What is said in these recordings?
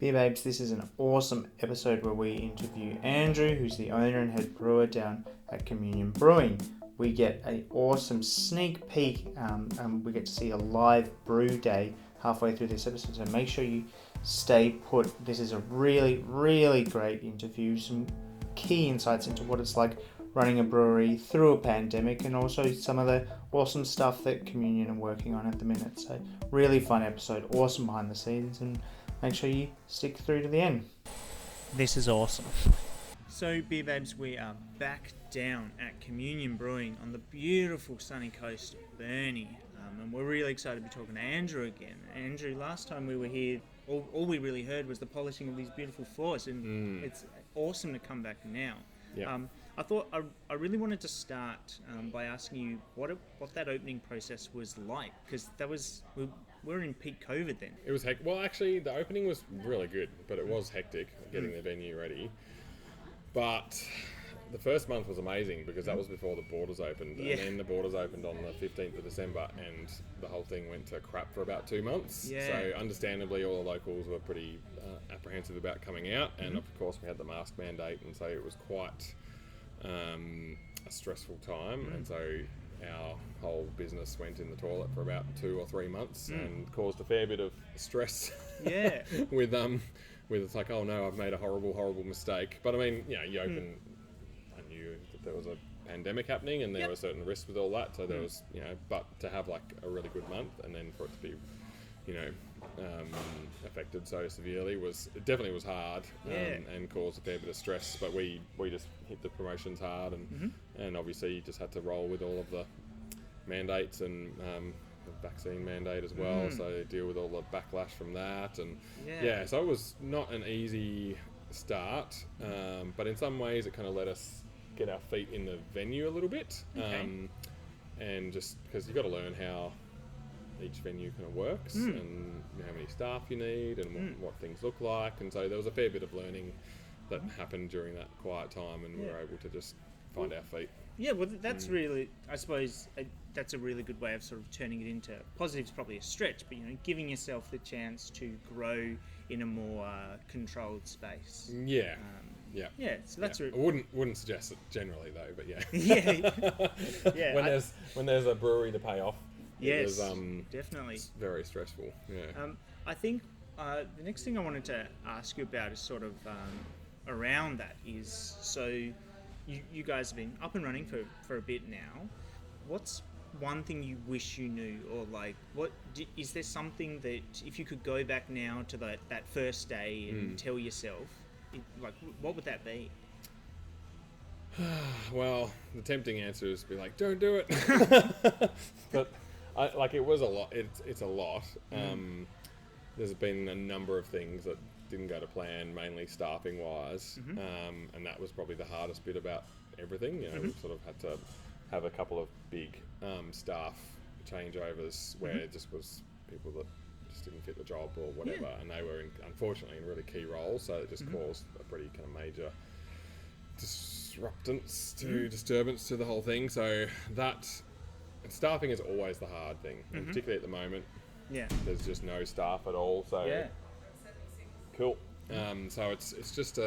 Beer Babes, this is an awesome episode where we interview Andrew, who's the owner and head brewer down at Communion Brewing. We get an awesome sneak peek and we get to see a live brew day halfway through this episode, so make sure you stay put. This is a really, really great interview, some key insights into what it's like running a brewery through a pandemic, and also some of the awesome stuff that Communion are working on at the minute. So really fun episode, awesome behind the scenes, and make sure you stick through to the end. This is awesome. So Beer Babes, we are back down at Communion Brewing on the beautiful sunny coast of Burnie, and we're really excited to be talking to Andrew again. Andrew, last time we were here, all we really heard was the polishing of these beautiful floors, and it's awesome to come back now. Yeah. I thought I really wanted to start by asking you what that opening process was like, because we were in peak COVID then. It was well, actually, the opening was really good, but it was hectic getting the venue ready. But the first month was amazing because that was before the borders opened, and then the borders opened on the 15th of December, and the whole thing went to crap for about 2 months. Yeah. So understandably, all the locals were pretty apprehensive about coming out, and of course we had the mask mandate, and so it was quite a stressful time, and so our whole business went in the toilet for about 2 or 3 months and caused a fair bit of stress. Yeah. with it's like, oh no, I've made a horrible mistake. But I mean, you open. I knew that there was a pandemic happening, and there were certain risks with all that. So there was, but to have like a really good month, and then for it to be, affected so severely it definitely was hard, and caused a fair bit of stress. But we just hit the promotions hard, and obviously you just had to roll with all of the mandates and the vaccine mandate as well. So deal with all the backlash from that, and so it was not an easy start, but in some ways it kind of let us get our feet in the venue a little bit, and just because you've got to learn how each venue kind of works, and how many staff you need, and what things look like, and so there was a fair bit of learning that happened during that quiet time, and we were able to just find our feet. Yeah, well, that's really, I suppose, that's a really good way of sort of turning it into positive's probably a stretch, but giving yourself the chance to grow in a more controlled space. Yeah. So that's I wouldn't suggest it generally though, but yeah. when there's a brewery to pay off. Yes, it was, definitely. It's very stressful. Yeah. I think the next thing I wanted to ask you about is sort of around that is, so you guys have been up and running for a bit now. What's one thing you wish you knew, or like is there something that if you could go back now to that first day and tell yourself, what would that be? Well, the tempting answer is to be like, don't do it. But it was a lot. It's a lot. There's been a number of things that didn't go to plan, mainly staffing wise, and that was probably the hardest bit about everything. We sort of had to have a couple of big staff changeovers where it just was people that just didn't fit the job or whatever, and they were unfortunately in really key roles, so it just caused a pretty kind of major disturbance to the whole thing. So that staffing is always the hard thing, and particularly at the moment. Yeah, there's just no staff at all. So cool. So it's just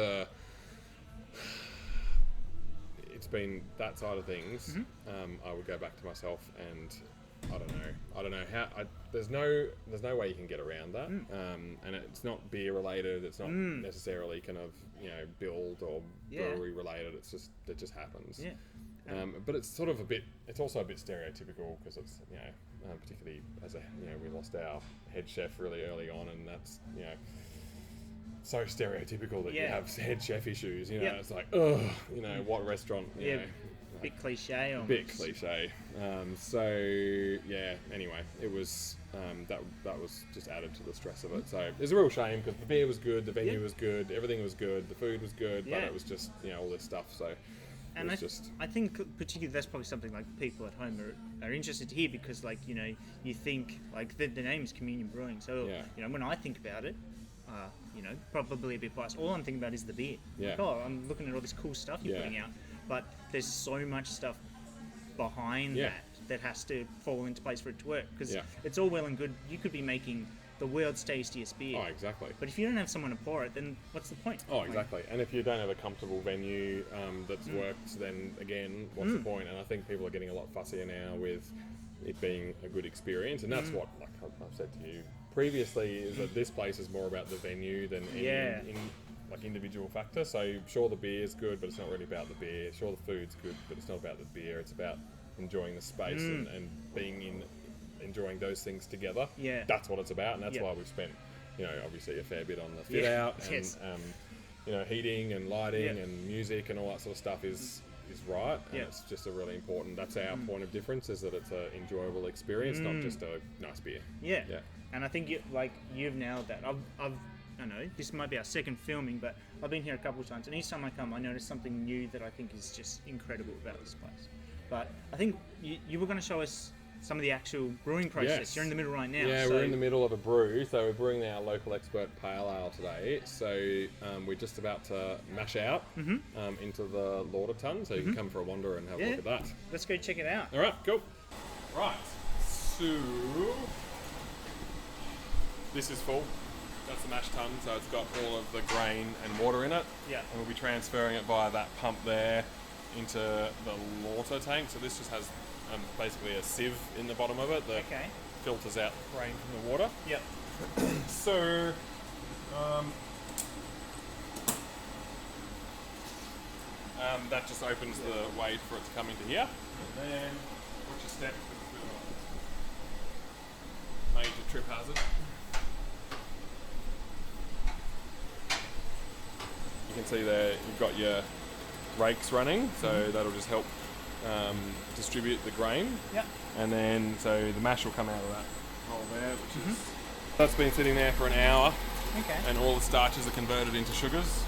it's been that side of things. I would go back to myself, and I don't know how. There's no way you can get around that. And it's not beer related. It's not necessarily kind of build or brewery related. It just happens. Yeah. But it's sort of it's also a bit stereotypical, because it's particularly as we lost our head chef really early on, and that's so stereotypical that you have head chef issues. It's like, what restaurant? Bit cliche almost. Bit cliche. Anyway, it was that was just added to the stress of it. So it was a real shame, because the beer was good, the venue was good, everything was good, the food was good, but it was just all this stuff. So. And I think particularly that's probably something like people at home are interested to hear, because you think the name is Communion Brewing, so when I think about it, probably a bit biased. All I'm thinking about is the beer. Yeah. I'm looking at all this cool stuff you're putting out, but there's so much stuff behind that has to fall into place for it to work. Because it's all well and good. You could be making the world's tastiest beer. Oh, exactly. But if you don't have someone to pour it, then what's the point? Oh, exactly. And if you don't have a comfortable venue that's worked, then again, what's the point? And I think people are getting a lot fussier now with it being a good experience, and that's what, like I've said to you previously, is that this place is more about the venue than any like individual factor. So sure, the beer is good, but it's not really about the beer. Sure, the food's good, but it's not about the beer. It's about enjoying the space and being in, enjoying those things together. Yeah, that's what it's about, and that's why we've spent, obviously a fair bit on the fit out and heating and lighting and music and all that sort of stuff is right. And it's just a really important. That's our point of difference, is that it's an enjoyable experience, not just a nice beer. Yeah. And I think you've nailed that. I don't know, this might be our second filming, but I've been here a couple of times, and each time I come, I notice something new that I think is just incredible about this place. But I think you were going to show us some of the actual brewing process. Yes. You're in the middle right now. Yeah, we're in the middle of a brew. So we're brewing our local expert pale ale today. So we're just about to mash out into the lauter tun. So you can come for a wander and have a look at that. Let's go check it out. All right, cool. Right. So this is full. That's the mash tun. So it's got all of the grain and water in it. Yeah. And we'll be transferring it via that pump there into the lauter tank. So this just has basically a sieve in the bottom of it that filters out grain from the water. Yep. So that just opens the way for it to come into here. And then watch your step, major trip hazard. You can see there you've got your rakes running, so that'll just help distribute the grain. Yep. And then so the mash will come out of that hole there, which is that's been sitting there for an hour. Okay. And all the starches are converted into sugars.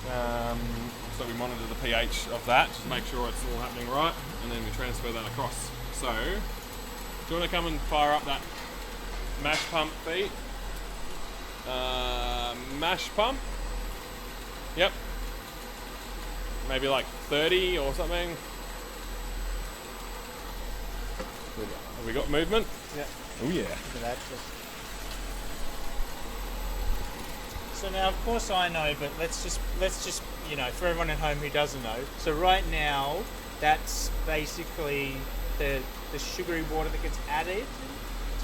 So we monitor the pH of that just to make sure it's all happening right, and then we transfer that across. So do you want to come and fire up that mash pump feed? Mash pump. Yep. Maybe like 30 or something. Have we got movement? Yeah. Oh yeah. Look at that. So now, of course, I know, but let's just for everyone at home who doesn't know. So right now, that's basically the sugary water that gets added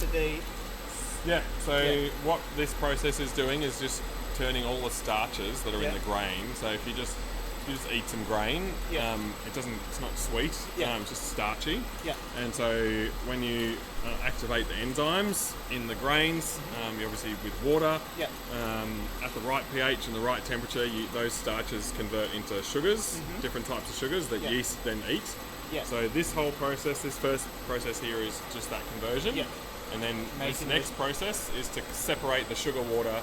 to the. Yeah. So what this process is doing is just turning all the starches that are in the grain. So if you just eat some grain, it's not sweet, it's just starchy. Yeah. And so when you activate the enzymes in the grains, you obviously with water, at the right pH and the right temperature, those starches convert into sugars, different types of sugars that yeast then eat. Yeah. So this whole process, this first process here is just that conversion. Yeah. And then this next process is to separate the sugar water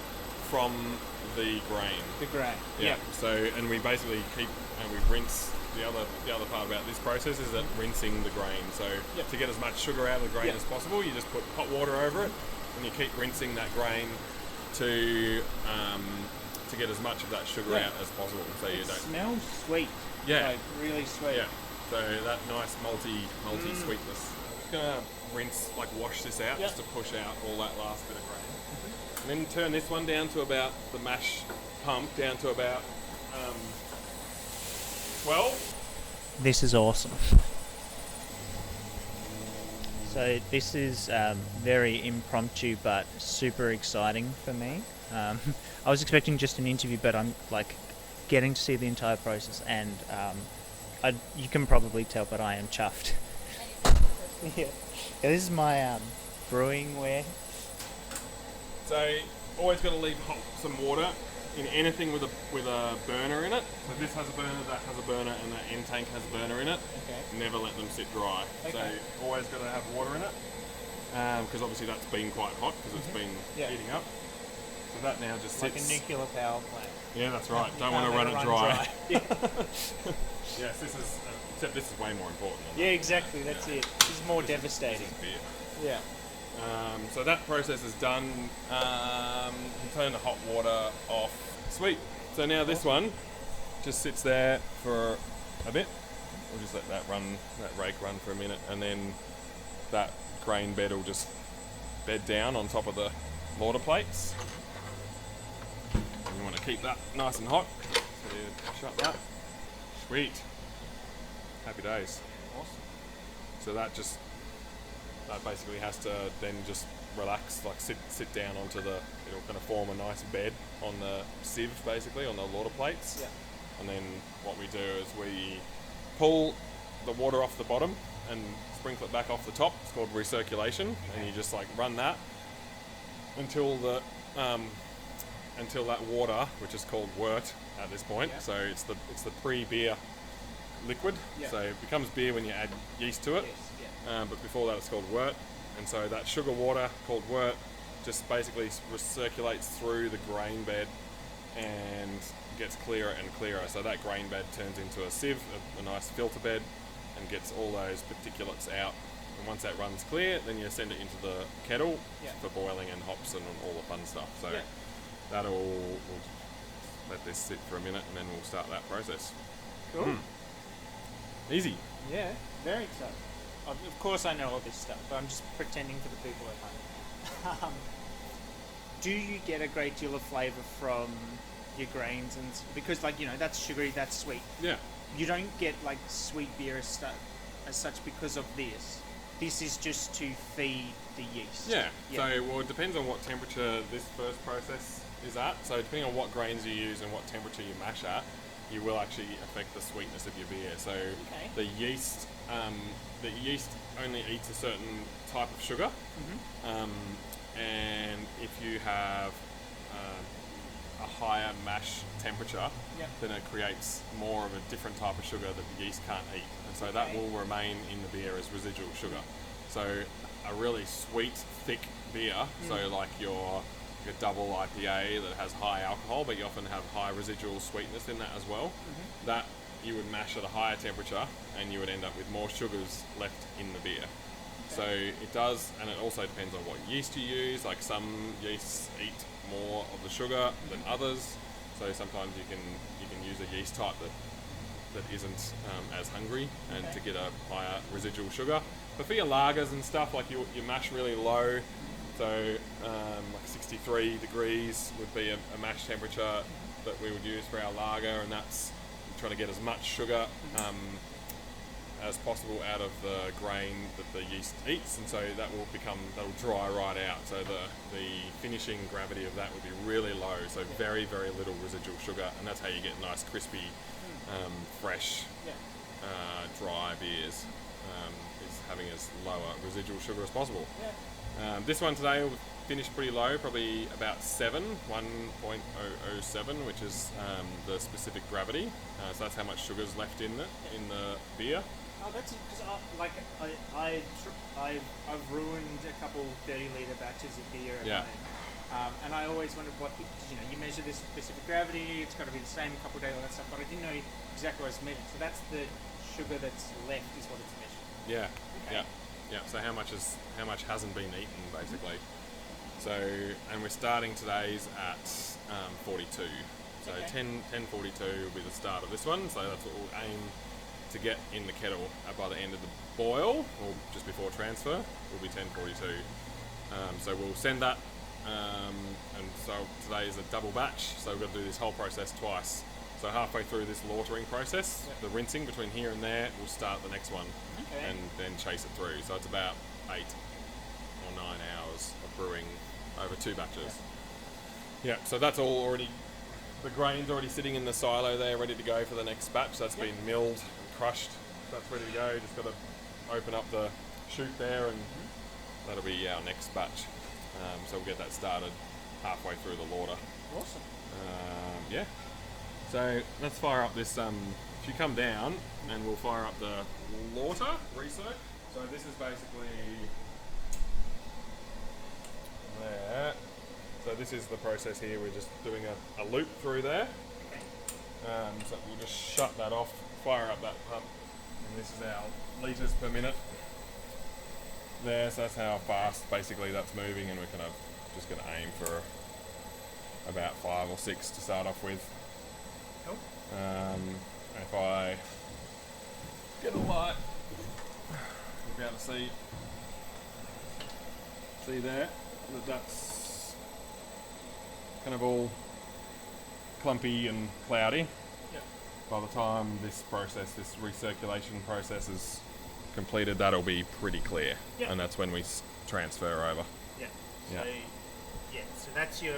from the grain. The grain. Yeah. So, and we basically we rinse. The other part about this process is that rinsing the grain. So to get as much sugar out of the grain as possible, you just put hot water over it, and you keep rinsing that grain to get as much of that sugar out as possible. So you don't. Smells sweet. Yeah. Like really sweet. Yeah. So that nice malty sweetness. I'm just gonna wash this out just to push out all that last bit of grain. And then turn this one down to about the mash pump down to about 12. This is awesome. So this is very impromptu but super exciting for me. I was expecting just an interview, but I'm getting to see the entire process, and you can probably tell, but I am chuffed. Yeah, this is my brewing wear. So always got to leave some water in anything with a burner in it. So this has a burner, that has a burner, and that end tank has a burner in it. Okay. Never let them sit dry. Okay. So always got to have water in it, because obviously that's been quite hot because it's been heating up. So that now just sits. Like a nuclear power plant. Yeah, that's right. Don't want to run it dry. Yes, except this is way more important. Yeah, exactly. That's it. This is more devastating. This is beer. Yeah. So that process is done. You turn the hot water off. Sweet. So now this one just sits there for a bit. We'll just let that rake run for a minute, and then that grain bed will just bed down on top of the lauter plates. And you want to keep that nice and hot. So you shut that. Sweet. Happy days. Awesome. So that basically has to then just relax, like sit down onto it'll kind of form a nice bed on the sieve, basically, on the lauter plates. Yeah. And then what we do is we pull the water off the bottom and sprinkle it back off the top. It's called recirculation, and you just like run that until that water, which is called wort at this point. So it's the pre-beer liquid. So it becomes beer when you add yeast to it. But before that, it's called wort. And so that sugar water called wort just basically recirculates through the grain bed and gets clearer and clearer. So that grain bed turns into a sieve, a nice filter bed, and gets all those particulates out. And once that runs clear, then you send it into the kettle for boiling and hops and all the fun stuff. So we'll let this sit for a minute, and then we'll start that process. Cool. Easy. Yeah, very exciting. Of course I know all this stuff, but I'm just pretending for the people at home. Do you get a great deal of flavour from your grains? And because, like, you know, that's sugary, that's sweet. Yeah. You don't get, like, sweet beer as such because of this. This is just to feed the yeast. Yeah. So, it depends on what temperature this first process is at. So, depending on what grains you use and what temperature you mash at, you will actually affect the sweetness of your beer. So, the yeast only eats a certain type of sugar. And if you have a higher mash temperature, then it creates more of a different type of sugar that the yeast can't eat. And so that will remain in the beer as residual sugar. So a really sweet, thick beer, so like your double IPA that has high alcohol, but you often have high residual sweetness in that as well, that you would mash at a higher temperature and you would end up with more sugars left in the beer. So it does, and it also depends on what yeast you use. Like some yeasts eat more of the sugar than others. So sometimes you can use a yeast type that isn't as hungry and to get a higher residual sugar. But for your lagers and stuff, like you mash really low. So like 63 degrees would be a mash temperature that we would use for our lager, and that's trying to get as much sugar as possible out of the grain that the yeast eats, and so that'll dry right out. So the finishing gravity of that would be really low, so very, very little residual sugar, and that's how you get nice, crispy, fresh, dry beers, is having as lower residual sugar as possible. This one today will finish pretty low, probably about 1.007, which is the specific gravity. So that's how much sugar is left in the beer. Oh, that's because I've ruined a couple 30-litre batches of beer at home, and I always wondered what you measure this specific gravity. It's got to be the same a couple of days, all that stuff. But I didn't know exactly what it's measured. So that's the sugar that's left is what it's measured. Yeah. So how much hasn't been eaten basically. So and we're starting today's at 42. So 10:42 will be the start of this one. So that's what we'll aim to get in the kettle by the end of the boil, or just before transfer, will be 10:42. So we'll send that, and so today is a double batch, so we've got to do this whole process twice. So halfway through this lautering process, the rinsing between here and there, we'll start the next one, and then chase it through. So it's about 8 or 9 hours of brewing over 2 batches. So that's all already, the grain's already sitting in the silo there, ready to go for the next batch. That's been milled and crushed. That's ready to go. Just got to open up the chute there, and that'll be our next batch. So we'll get that started halfway through the lauter. Awesome. So let's fire up this. If you come down, and we'll fire up the lauter research. So this is basically there. So this is the process here. We're just doing a loop through there. So we'll just shut that off, fire up that pump, and this is our litres per minute there. So that's how fast basically that's moving, and we're kind of just going to aim for about 5 or 6 to start off with. Cool. If I get a light, you'll be able to see there that that's kind of all clumpy and cloudy. Yep. By the time this recirculation process is completed, that'll be pretty clear. Yep. And that's when we transfer over. Yeah. Yeah. So that's your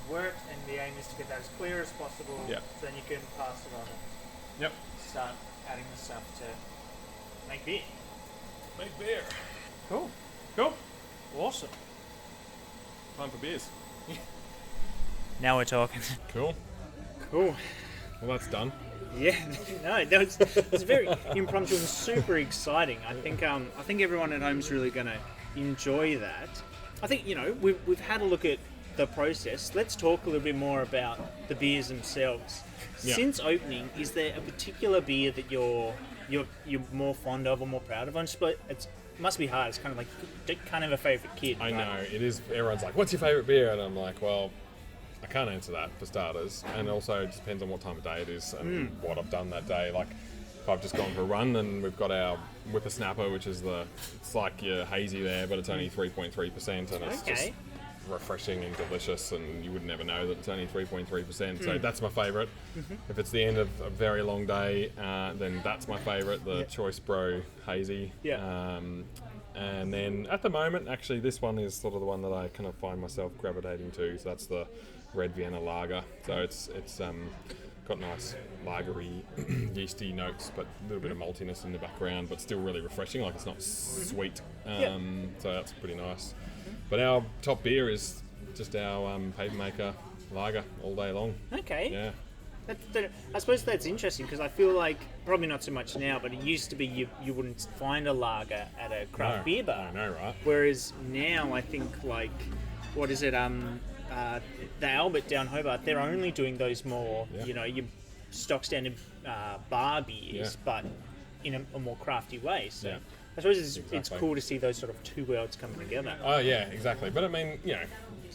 work, and the aim is to get that as clear as possible. Yeah. So then you can pass it on and Yep. start adding the stuff to make beer. Make beer. Cool. Cool. Awesome. Time for beers. Now we're talking. Cool. Cool. Well, that's done. Yeah, no, it's very impromptu and super exciting. I think everyone at home is really going to enjoy that. I think we've had a look at the process. Let's talk a little bit more about the beers themselves. Yeah. Since opening, is there a particular beer that you're more fond of or more proud of? It must be hard. It's kind of like you can't have a favourite kid. I know, it is. Everyone's like, what's your favourite beer? And I'm like, well, I can't answer that for starters. And also it depends on what time of day it is and what I've done that day. Like, if I've just gone for a run and we've got our whippersnapper, which is it's like your hazy there, but it's only 3.3%, and it's just refreshing and delicious, and you would never know that it's only 3.3%. So that's my favourite. If it's the end of a very long day, then that's my favourite, the Choice Bro Hazy. Yeah. And then at the moment, actually, this one is sort of the one that I kind of find myself gravitating to. So that's the Red Vienna Lager. So it's got nice lagery, yeasty notes, but a little bit of maltiness in the background, but still really refreshing. Like, it's not sweet. So that's pretty nice. But our top beer is just our paper maker lager all day long. Okay. Yeah. I suppose that's interesting, because I feel like, probably not so much now, but it used to be you wouldn't find a lager at a craft beer bar. I know, right? Whereas now, I think, like, what is it, the Albert down Hobart, they're only doing those more, your stock standard bar beers, but in a more crafty way. So I suppose it's cool to see those sort of two worlds coming together. Oh, yeah, exactly. But I mean,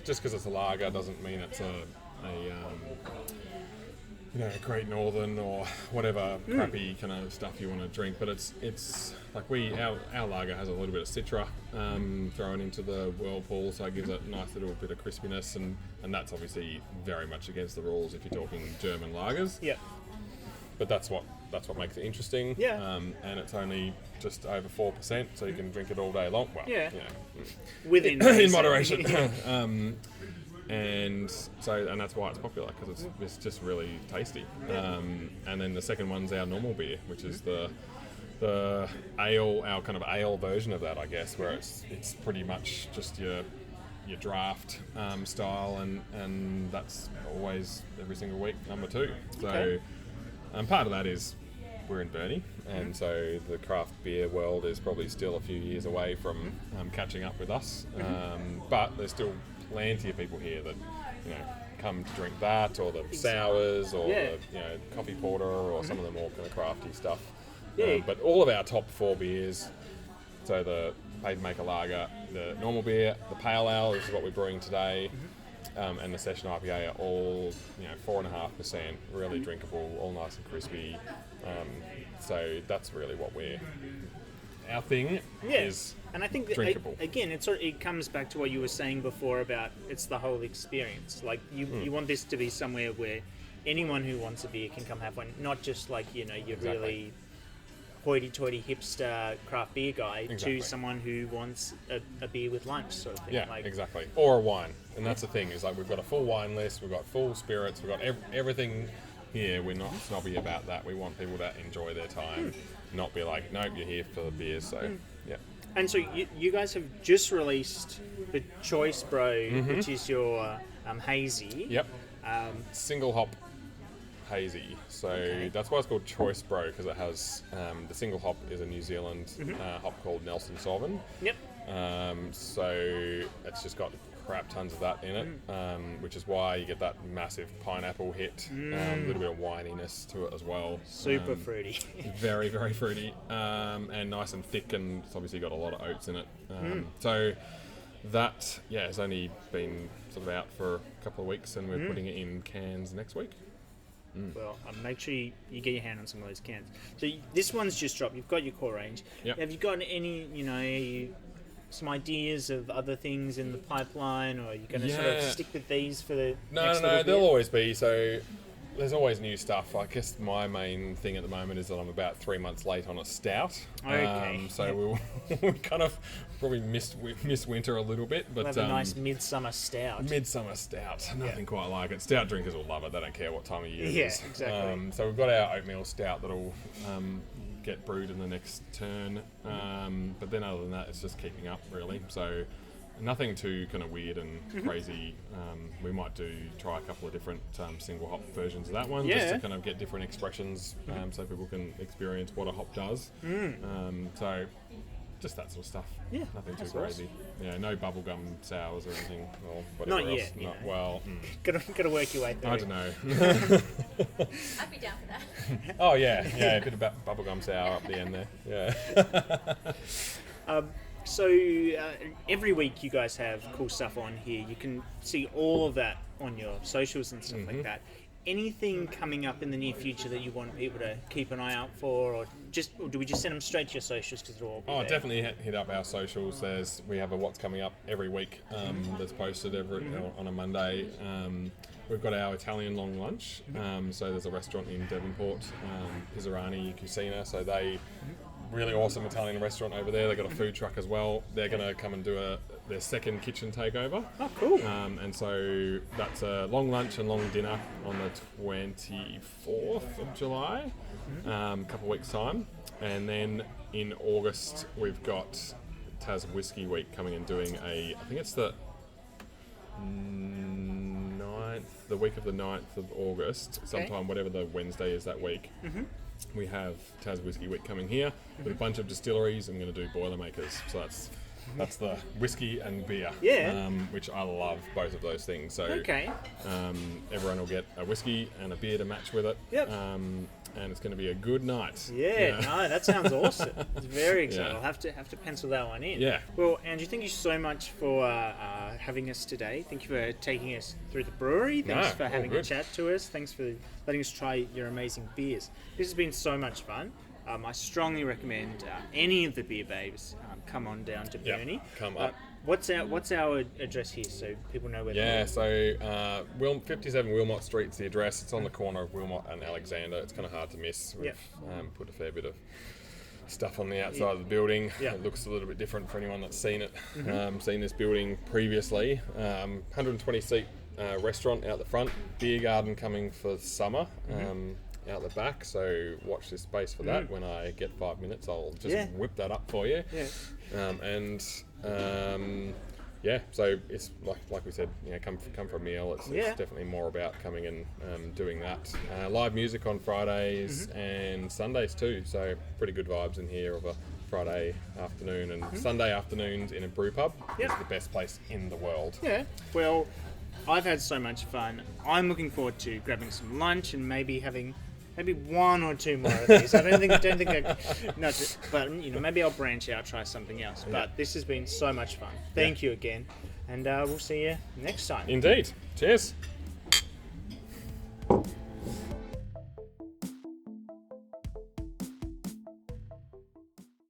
just because it's a lager doesn't mean it's a Great Northern or whatever crappy kind of stuff you want to drink. But it's like our lager has a little bit of citra thrown into the whirlpool, so it gives it a nice little bit of crispiness, and that's obviously very much against the rules if you're talking German lagers. Yeah. But that's what makes it interesting. Yeah. And it's only just over 4%, so you can drink it all day long. Well, within in moderation. And that's why it's popular, because it's just really tasty. And then the second one's our normal beer, which is the ale, our kind of ale version of that, I guess, where it's pretty much just your draft style, and that's always every single week number 2. So part of that is we're in Burnie, and so the craft beer world is probably still a few years away from catching up with us. But there's still plenty of people here that come to drink that, or the sours, or the coffee porter, or some of the more kind of crafty stuff. But all of our top 4 beers, so the Paper Maker Lager, the normal beer, the Pale Ale, which is what we're brewing today, and the Session IPA are all 4.5%, really drinkable, all nice and crispy. So that's really what our thing is. And I think drinkable. Again, it comes back to what you were saying before about it's the whole experience. Like you want this to be somewhere where anyone who wants a beer can come have one, not just like your really hoity-toity hipster craft beer guy to someone who wants a beer with lunch sort of thing. Yeah, exactly. Or a wine. And that's the thing, is like we've got a full wine list, we've got full spirits, we've got everything here. We're not snobby about that. We want people to enjoy their time, not be like, nope, you're here for the beers. So, yeah. And so you guys have just released the Choice Bro, which is your hazy. Yep. Single hop hazy. So that's why it's called Choice Bro, because it has the single hop is a New Zealand hop called Nelson Sauvin. Yep. So it's just got crap tons of that in it, which is why you get that massive pineapple hit, a little bit of wininess to it as well. Super fruity. Very, very fruity, and nice and thick, and it's obviously got a lot of oats in it. So that, it's only been sort of out for a couple of weeks, and we're putting it in cans next week. Well, make sure you get your hand on some of those cans. So this one's just dropped. You've got your core range. Yep. Have you got any, some ideas of other things in the pipeline, or are you going to sort of stick with these for the No, next little bit? there'll always be. So there's always new stuff. I guess my main thing at the moment is that I'm about 3 months late on a stout. Okay. So we kind of probably missed winter a little bit. But We'll have a nice midsummer stout. Midsummer stout. Nothing quite like it. Stout drinkers will love it. They don't care what time of year it is. Yeah, exactly. So we've got our oatmeal stout that'll get brewed in the next turn. But then other than that, it's just keeping up, really. So nothing too kind of weird and crazy. We might try a couple of different single hop versions of that one, just to kind of get different expressions, so people can experience what a hop does. So just that sort of stuff. Yeah, nothing too crazy. Awesome. Yeah, no bubblegum sours or anything, or whatever Not else. yet. Well, Gotta work your way through. I don't know. I'd be down for that. Oh yeah, a bit of bubblegum sour up the end there. Yeah. So every week you guys have cool stuff on here. You can see all of that on your socials and stuff like that. Anything coming up in the near future that you want people to keep an eye out for, or do we just send them straight to your socials because they'll all be there? Definitely hit up our socials. We have a what's coming up every week that's posted on a Monday. We've got our Italian long lunch. So there's a restaurant in Devonport, Pizzerani Cucina. So they really awesome Italian restaurant over there. They've got a food truck as well. They're going to come and do their second kitchen takeover. Oh, cool. And so that's a long lunch and long dinner on the 24th of July, a couple of weeks' time. And then in August, we've got Tas Whiskey Week coming and doing I think it's the 9th, the week of the 9th of August, sometime, whatever the Wednesday is that week. We have Tas Whiskey Week coming here with a bunch of distilleries. I'm going to do Boilermakers. So that's the whiskey and beer, which I love both of those things. So everyone will get a whiskey and a beer to match with it. And it's going to be a good night. No, that sounds awesome. It's very exciting. I'll have to pencil that one in. Well, Andrew, thank you so much for having us today. Thank you for taking us through the brewery. Thanks for having a chat to us. Thanks for letting us try your amazing beers. This has been so much fun. I strongly recommend any of the beer babes come on down to Burnie. Come up. What's our address here so people know where to go? So 57 Wilmot Street's the address. It's on the corner of Wilmot and Alexander. It's kind of hard to miss. We've put a fair bit of stuff on the outside of the building. It looks a little bit different for anyone that's seen it, seen this building previously. 120 seat restaurant out the front, beer garden coming for summer. Out the back, so watch this space for that. When I get 5 minutes, I'll just whip that up for you. So it's like we said, come for a meal. It's definitely more about coming and doing that. Live music on Fridays and Sundays too, so pretty good vibes in here of a Friday afternoon and Sunday afternoons in a brew pub. It's the best place in the world. Well, I've had so much fun. I'm looking forward to grabbing some lunch and maybe having one or two more of these. I don't think but maybe I'll branch out, try something else. But this has been so much fun. Thank you again, and we'll see you next time. Indeed. Cheers.